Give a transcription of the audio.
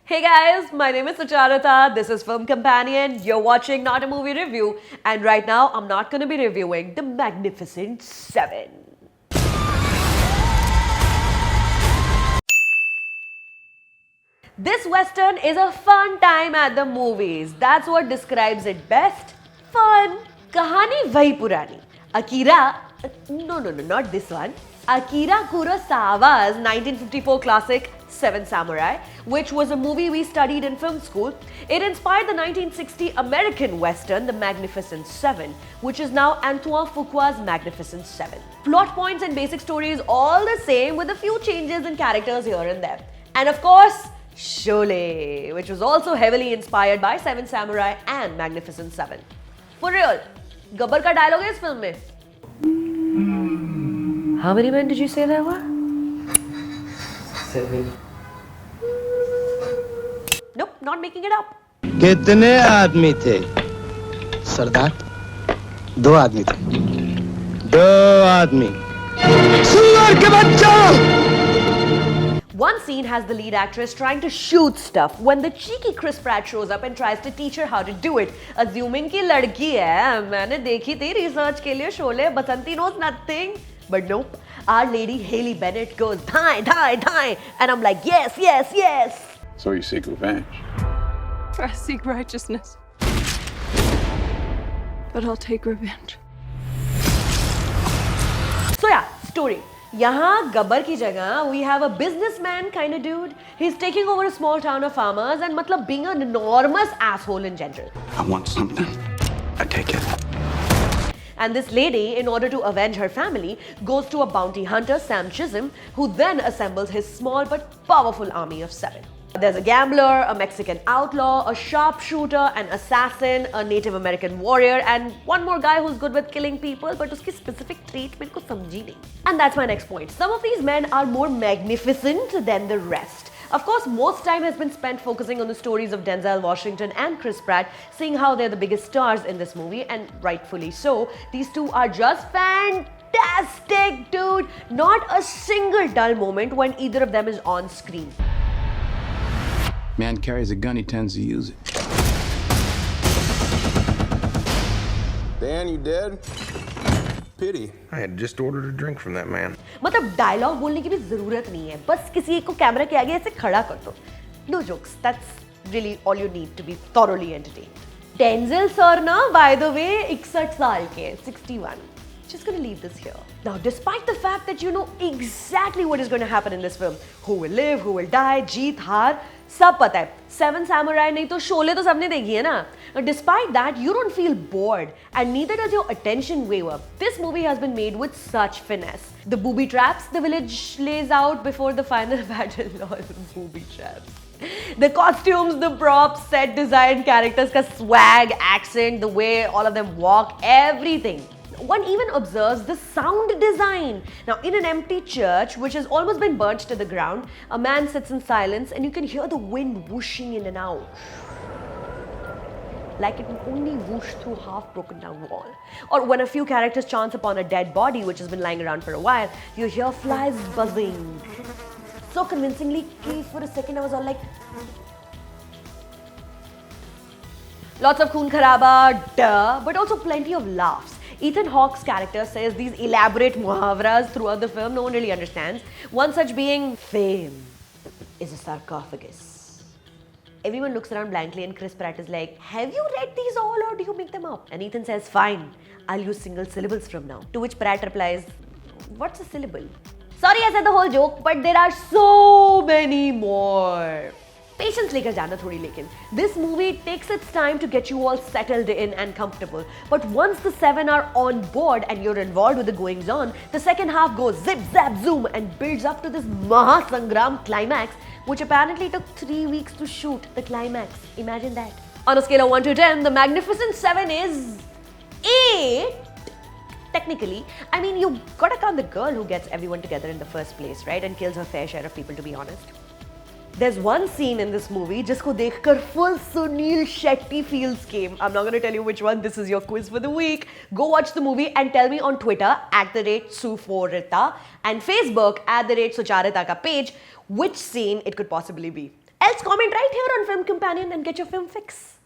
Hey guys, my name is Sucharita. This is Film Companion. You're watching Not a Movie Review, and right now I'm not going to be reviewing The Magnificent Seven. This western is a fun time at the movies. That's what describes it best. Fun. Kahani vahi purani. Akira, not this one. Akira Kurosawa's 1954 classic Seven Samurai, which was a movie we studied in film school. It inspired the 1960 American western The Magnificent Seven, which is now Antoine Fuqua's Magnificent Seven. Plot points and basic stories all the same with a few changes in characters here and there. And of course, Sholay, which was also heavily inspired by Seven Samurai and Magnificent Seven. For real, Gabbar ka dialogue hai is film mein. How many men did you say there were? 7. Nope, not making it up. कितने आदमी थे सरदार? 2 आदमी थे. 2 आदमी. सुअर के बच्चों! One scene has the lead actress trying to shoot stuff when the cheeky Chris Pratt shows up and tries to teach her how to do it, assuming कि लड़की है. मैंने देखी थी research के लिए Sholay. Basanti knows nothing. But nope, our lady Haley Bennett goes die, die, die, and I'm like yes, yes, yes. So you seek revenge? I seek righteousness. But I'll take revenge. So yeah, story. यहाँ गब्बर की जगह we have a businessman kind of dude. He's taking over a small town of farmers and मतलब being an enormous asshole in general. I want something. I take it. And this lady, in order to avenge her family, goes to a bounty hunter, Sam Chisholm, who then assembles his small but powerful army of 7. There's a gambler, a Mexican outlaw, a sharpshooter, an assassin, a Native American warrior, and one more guy who's good with killing people, but uski specific trait मेरे को समझी नहीं. And that's my next point. Some of these men are more magnificent than the rest. Of course, most time has been spent focusing on the stories of Denzel Washington and Chris Pratt, seeing how they're the biggest stars in this movie, and rightfully so. These two are just fantastic, dude. Not a single dull moment when either of them is on screen. Man carries a gun, he tends to use it. Dan, you dead? Pity. I had just ordered a drink from that man. मतलब dialogue बोलने की भी जरूरत नहीं है, बस किसी एक को कैमरा के आगे ऐसे खड़ा कर दो. No jokes. That's really all you need to be thoroughly entertained. Denzel sir ना, by the way, 61 साल के, 61. Just gonna leave this here. Now, despite the fact that you know exactly what is going to happen in this film, who will live, who will die, जीत हार, सब पता है. Seven Samurai नहीं तो शोले तो सबने देखी है ना. Despite that, you don't feel bored, and neither does your attention waver. This movie has been made with such finesse. The booby traps the village lays out before the final battle. Lol, booby traps. The costumes, the props, set design, characters ka swag, accent, the way all of them walk, everything. One even observes the sound design. Now, in an empty church, which has almost been burnt to the ground, a man sits in silence and you can hear the wind whooshing in and out. Like it will only whoosh through half broken down wall. Or when a few characters chance upon a dead body which has been lying around for a while, you hear flies buzzing. So convincingly, for a second I was all like, lots of khoon kharaba, duh, but also plenty of laughs. Ethan Hawke's character says these elaborate muhavras throughout the film no one really understands. One such being, fame is a sarcophagus. Everyone looks around blankly and Chris Pratt is like, have you read these all or do you make them up? And Ethan says, fine, I'll use single syllables from now. To which Pratt replies, what's a syllable? Sorry I said the whole joke, but there are so many more. Patience लेकर जाना थोड़ी लेकिन. This movie takes its time to get you all settled in and comfortable. But once the 7 are on board and you're involved with the goings on, the second half goes zip, zap, zoom and builds up to this Mahasangram climax, which apparently took 3 weeks to shoot the climax. Imagine that. On a scale of 1 to 10, The Magnificent 7 is 8. Technically, I mean, you gotta count the girl who gets everyone together in the first place, right? And kills her fair share of people, to be honest. There's one scene in this movie जिसको देखकर full Sunil Shetty feels came. I'm not going to tell you which one. This is your quiz for the week. Go watch the movie and tell me on Twitter @Suforita and Facebook @Sucharita ka page which scene it could possibly be. Else comment right here on Film Companion and get your film fix.